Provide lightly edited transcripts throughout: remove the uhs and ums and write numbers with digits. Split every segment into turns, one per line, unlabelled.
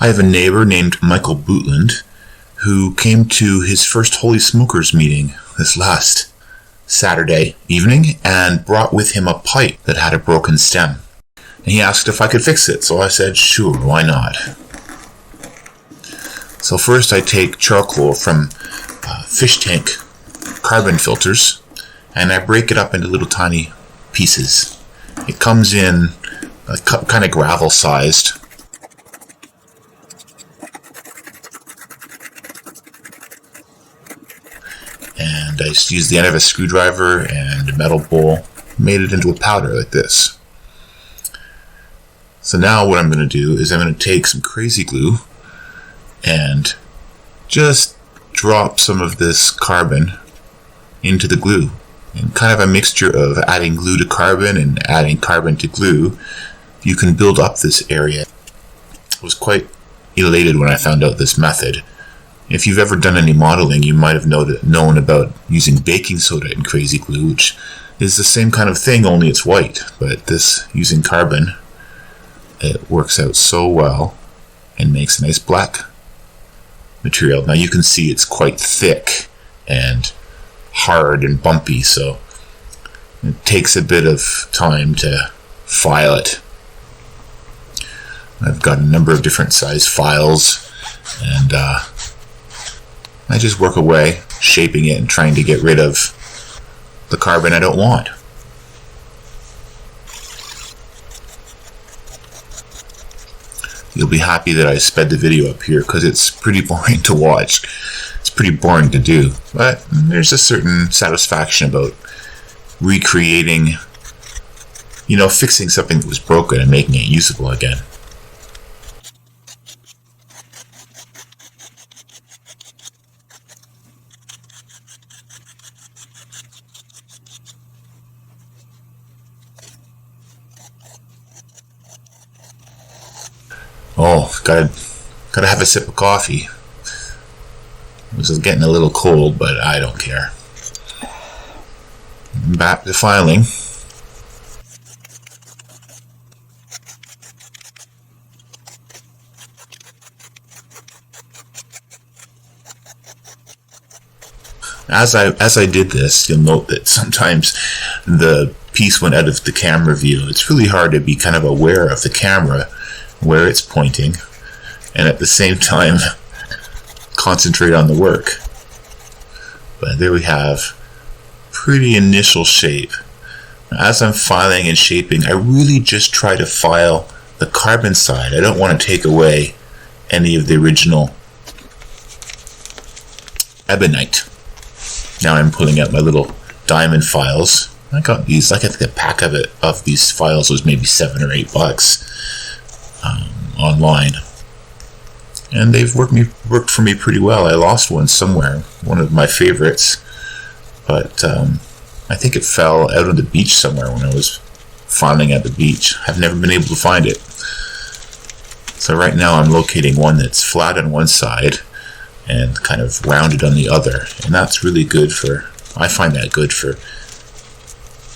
I have a neighbor named Michael Bootland who came to his first Holy Smokers meeting this last Saturday evening and brought with him a pipe that had a broken stem. And he asked if I could fix it, so I said, sure, why not? So first I take charcoal from fish tank carbon filters and I break it up into little tiny pieces. It comes in kind of gravel sized. And I just used the end of a screwdriver and a metal bowl, made it into a powder like this. So now what I'm going to do is I'm going to take some crazy glue and just drop some of this carbon into the glue. And kind of a mixture of adding glue to carbon and adding carbon to glue, you can build up this area. I was quite elated when I found out this method. If you've ever done any modeling, you might have known about using baking soda in crazy glue, which is the same kind of thing, only it's white. But this, using carbon, it works out so well and makes a nice black material. Now you can see it's quite thick and hard and bumpy, so it takes a bit of time to file it. I've got a number of different size files, and I just work away, shaping it and trying to get rid of the carbon I don't want. You'll be happy that I sped the video up here because it's pretty boring to watch. It's pretty boring to do, but there's a certain satisfaction about recreating, fixing something that was broken and making it usable again. Oh, gotta have a sip of coffee. This is getting a little cold, but I don't care. Back to filing. As I did this, you'll note that sometimes the piece went out of the camera view. It's really hard to be kind of aware of the camera, where it's pointing, and at the same time concentrate on the work. But there we have pretty initial shape. As I'm filing and shaping, I really just try to file the carbon side. I don't want to take away any of the original ebonite. Now I'm pulling out my little diamond files. I got these. I think the pack of these files was maybe $7 or $8 online, and they've worked for me pretty well. I lost one somewhere, one of my favorites, but I think it fell out on the beach somewhere when I was filing at the beach. I've never been able to find it. So right now I'm locating one that's flat on one side and kind of rounded on the other, and that's really good I find that good for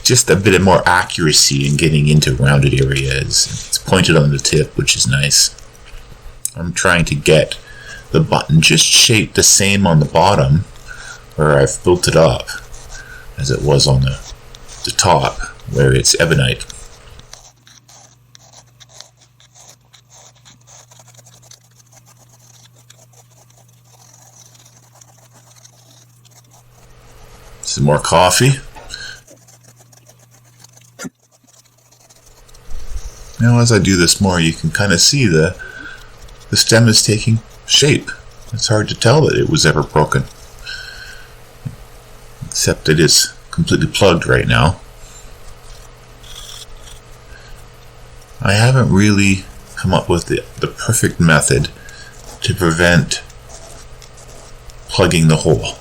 just a bit of more accuracy in getting into rounded areas. It's pointed on the tip, which is nice. I'm trying to get the button just shaped the same on the bottom, where I've built it up, as it was on the top, where it's ebonite. Some more coffee. Now as I do this more, you can kind of see the stem is taking shape. It's hard to tell that it was ever broken, except it is completely plugged right now. I haven't really come up with the perfect method to prevent plugging the hole.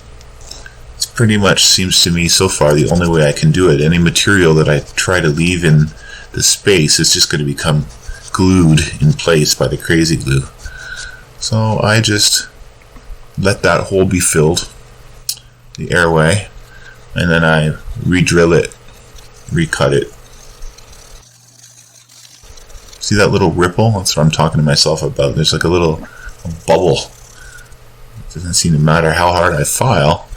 It's pretty much, seems to me so far, the only way I can do it. Any material that I try to leave in the space is just going to become glued in place by the crazy glue. So I just let that hole be filled, the airway, and then I re-drill it, recut it, See that little ripple? That's what I'm talking to myself about. There's like a little bubble. It doesn't seem to matter how hard I file.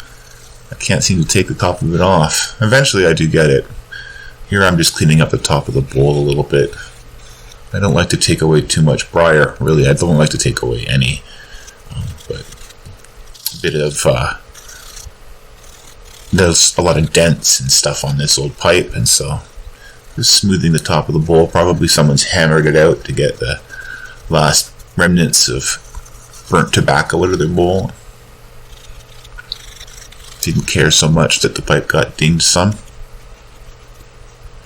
I can't seem to take the top of it off. Eventually I do get it. Here I'm just cleaning up the top of the bowl a little bit. I don't like to take away too much briar. Really, I don't like to take away any. But a bit of... there's a lot of dents and stuff on this old pipe, and so just smoothing the top of the bowl. Probably someone's hammered it out to get the last remnants of burnt tobacco out of their bowl. Didn't care so much that the pipe got dinged some.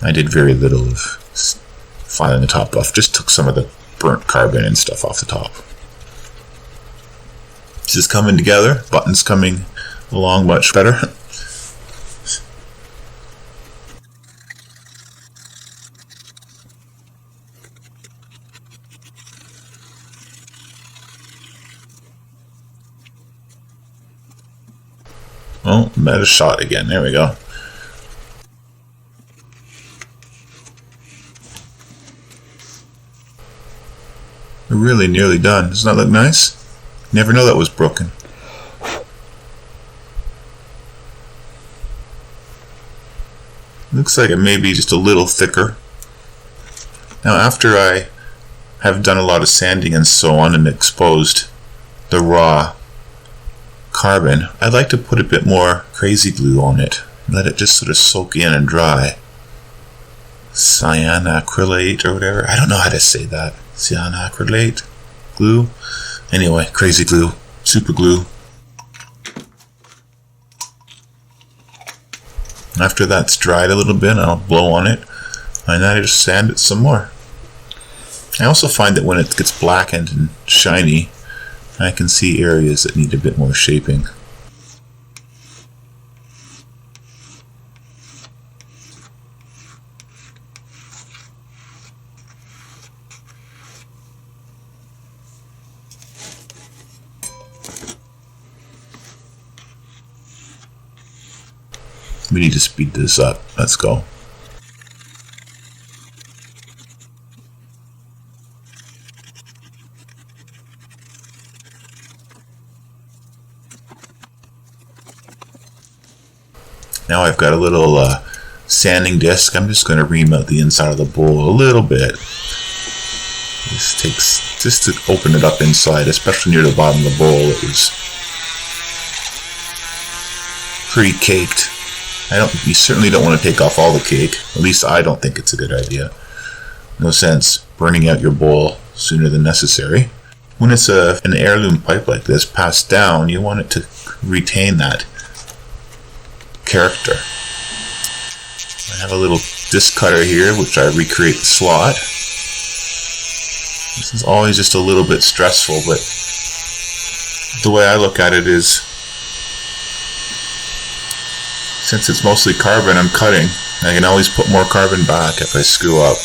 I did very little of filing the top off. Just took some of the burnt carbon and stuff off the top. This is coming together. Buttons coming along much better. Oh, meta shot again. There we go. We're really nearly done. Doesn't that look nice? Never know that was broken. Looks like it may be just a little thicker. Now after I have done a lot of sanding and so on and exposed the raw carbon, I'd like to put a bit more crazy glue on it. Let it just sort of soak in and dry. Cyanacrylate or whatever. I don't know how to say that. Cyanacrylate glue. Anyway, crazy glue. Super glue. After that's dried a little bit, I'll blow on it. And then I just sand it some more. I also find that when it gets blackened and shiny, I can see areas that need a bit more shaping. We need to speed this up. Let's go. Now I've got a little sanding disc. I'm just going to ream out the inside of the bowl a little bit. This takes just to open it up inside, especially near the bottom of the bowl. It was pretty caked. You certainly don't want to take off all the cake. At least I don't think it's a good idea. No sense burning out your bowl sooner than necessary. When it's an heirloom pipe like this passed down, you want it to retain that character. I have a little disc cutter here, which I recreate the slot. This is always just a little bit stressful, but the way I look at it is, since it's mostly carbon I'm cutting, I can always put more carbon back if I screw up.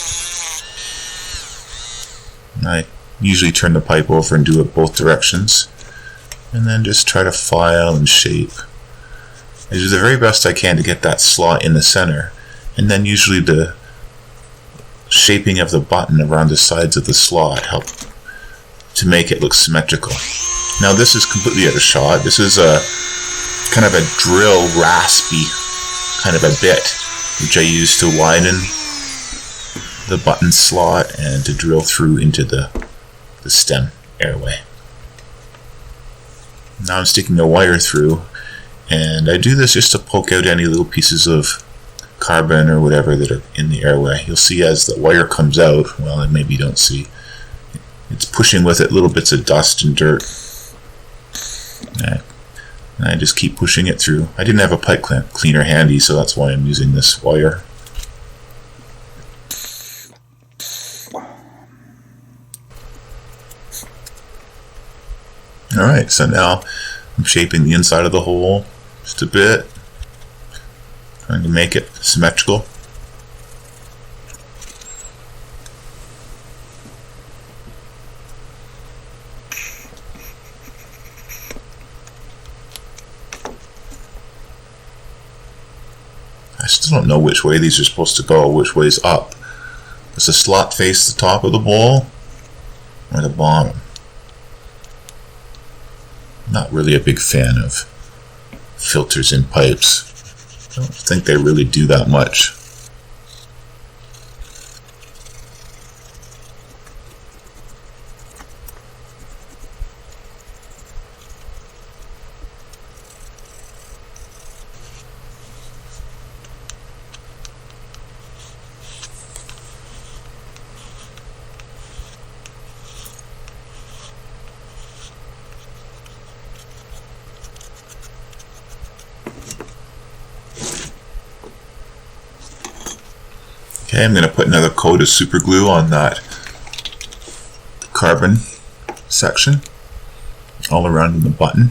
And I usually turn the pipe over and do it both directions, and then just try to file and shape. I do the very best I can to get that slot in the center, and then usually the shaping of the button around the sides of the slot help to make it look symmetrical. Now this is completely out of shot. This is a kind of a drill raspy kind of a bit, which I use to widen the button slot and to drill through into the stem airway. Now I'm sticking a wire through, and I do this just to poke out any little pieces of carbon or whatever that are in the airway. You'll see as the wire comes out, well, maybe you don't see, it's pushing with it little bits of dust and dirt. And I just keep pushing it through. I didn't have a pipe cleaner handy, so that's why I'm using this wire. Alright, so now I'm shaping the inside of the hole just a bit, trying to make it symmetrical. I still don't know which way these are supposed to go, which way's up. Does the slot face the top of the bowl or the bottom? Not really a big fan of filters in pipes. I don't think they really do that much. Okay, I'm going to put another coat of super glue on that carbon section all around the button.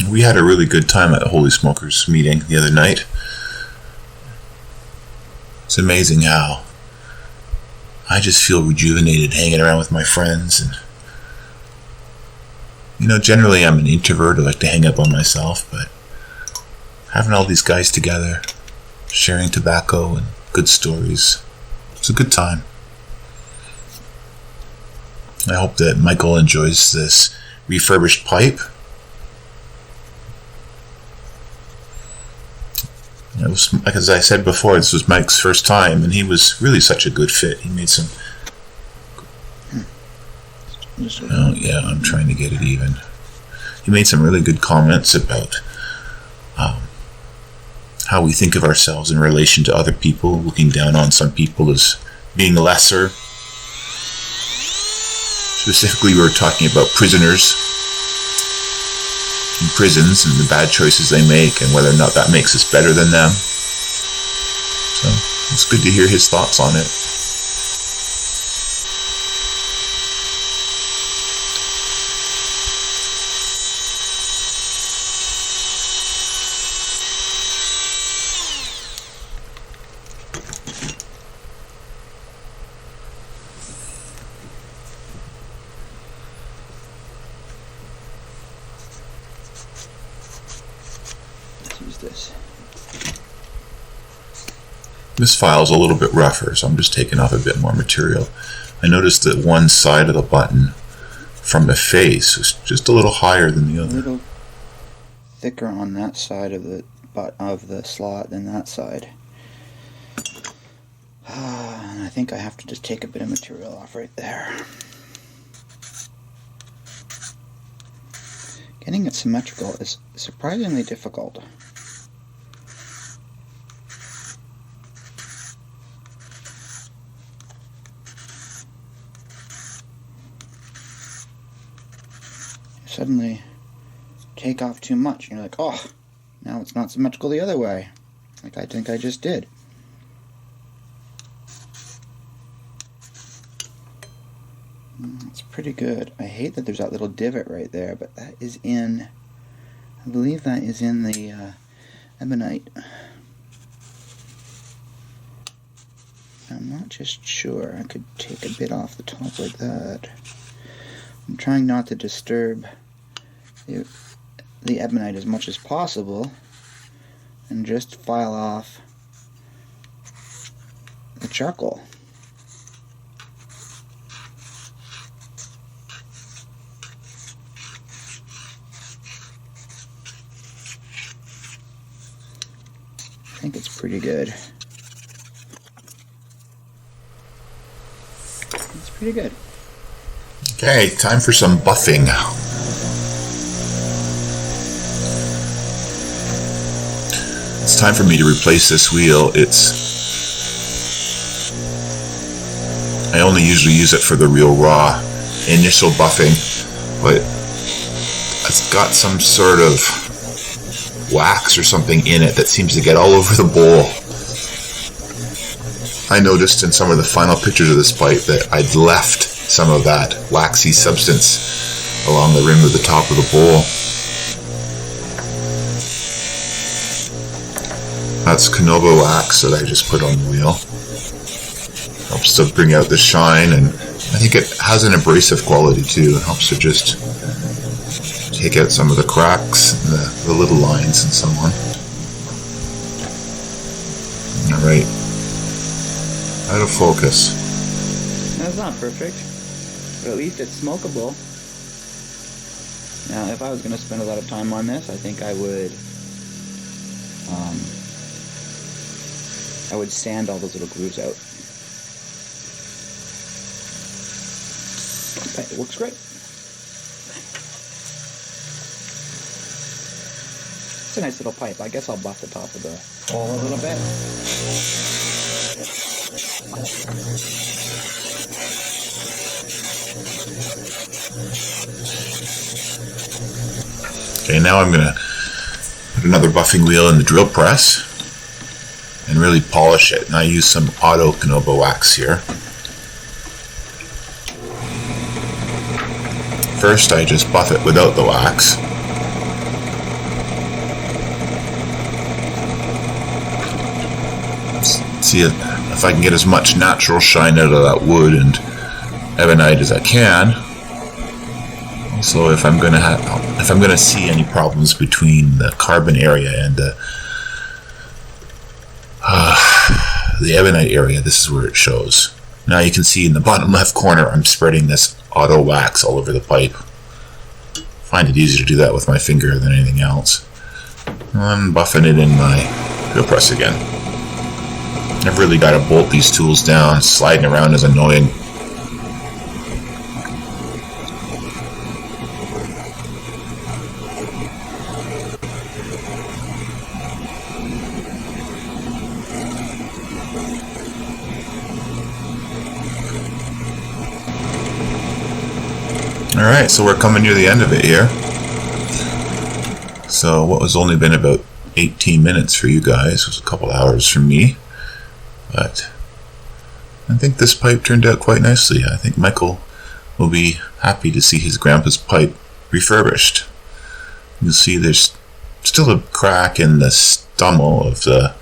We had a really good time at the Holy Smokers meeting the other night. It's amazing how I just feel rejuvenated hanging around with my friends. And you know, generally I'm an introvert. I like to hang out by myself, but having all these guys together, sharing tobacco and good stories, it's a good time. I hope that Michael enjoys this refurbished pipe. It was, like as I said before, this was Mike's first time, and he was really such a good fit. He made some... Oh, yeah, I'm trying to get it even. He made some really good comments about how we think of ourselves in relation to other people, looking down on some people as being lesser. Specifically, we were talking about prisoners in prisons and the bad choices they make and whether or not that makes us better than them. So it's good to hear his thoughts on it. This file is a little bit rougher, so I'm just taking off a bit more material. I noticed that one side of the button from the face was just a little higher than the other.
A little thicker on that side of the slot than that side. And I think I have to just take a bit of material off right there. Getting it symmetrical is surprisingly difficult. Suddenly take off too much and you're like, oh, now it's not symmetrical the other way, like I think I just did. It's pretty good. I hate that there's that little divot right there, but that is in, I believe that is in the ebonite. I'm not just sure. I could take a bit off the top like that. I'm trying not to disturb the ebonite as much as possible and just file off the charcoal. I think it's pretty good. It's pretty good.
Okay, time for some buffing. It's time for me to replace this wheel. I only usually use it for the real raw initial buffing, but it's got some sort of wax or something in it that seems to get all over the bowl. I noticed in some of the final pictures of this pipe that I'd left some of that waxy substance along the rim of the top of the bowl. That's Canoba wax that I just put on the wheel. Helps to bring out the shine, and I think it has an abrasive quality too. It helps to just take out some of the cracks and the little lines and so on. Alright. Out of focus.
That's not perfect, but at least it's smokable. Now, if I was going to spend a lot of time on this, I think I would sand all those little grooves out. But it works great. It's a nice little pipe. I guess I'll buff the top of the hole a little bit.
Okay, now I'm going to put another buffing wheel in the drill press and really polish it. And I use some auto Canoba wax here. First, I just buff it without the wax. See if I can get as much natural shine out of that wood and ebonite as I can. Also, if I'm gonna see any problems between the carbon area and the ebonite area, this is where it shows. Now you can see in the bottom left corner, I'm spreading this auto wax all over the pipe. I find it easier to do that with my finger than anything else. I'm buffing it in my drill press again. I've really got to bolt these tools down. Sliding around is annoying. Alright, so we're coming near the end of it here. So what was only been about 18 minutes for you guys was a couple hours for me. But I think this pipe turned out quite nicely. I think Michael will be happy to see his grandpa's pipe refurbished. You'll see there's still a crack in the stummel of the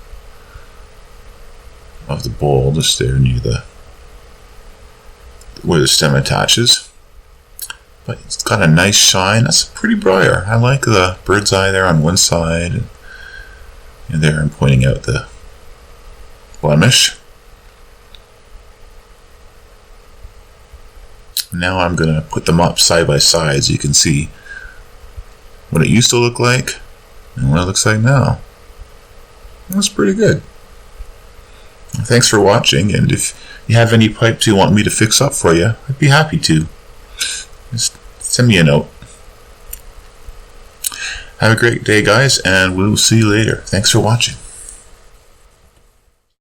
bowl, just there near where the stem attaches. But it's got a nice shine. That's a pretty briar. I like the bird's eye there on one side, and there I'm pointing out the blemish. Now I'm going to put them up side by side so you can see what it used to look like and what it looks like now. That's pretty good. Thanks for watching, and if you have any pipes you want me to fix up for you, I'd be happy to. Just send me a note. Have a great day, guys, and we'll see you later. Thanks for watching.